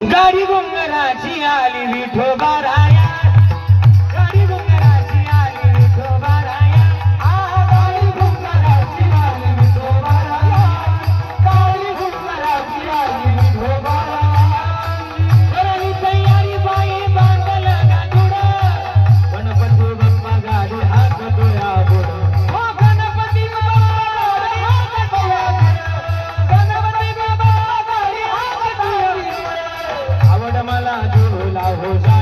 गाडी गुंगराची आली विठोबाराया, गाडी गुंगराची आली विठोबाराया, गाडी गुंगराची आली विठोबाराया, गाडी गुंगराची आली विठोबाराया. करणी तयारी बाई बांधल गाडूड, गणपती बाप्पा गाडी हाकतोया बुड. हो गणपती बाप्पा हाकतोया बुड, गणपती बाप्पा गाडी हाकतोया बुड. आवड मला झुला हो जा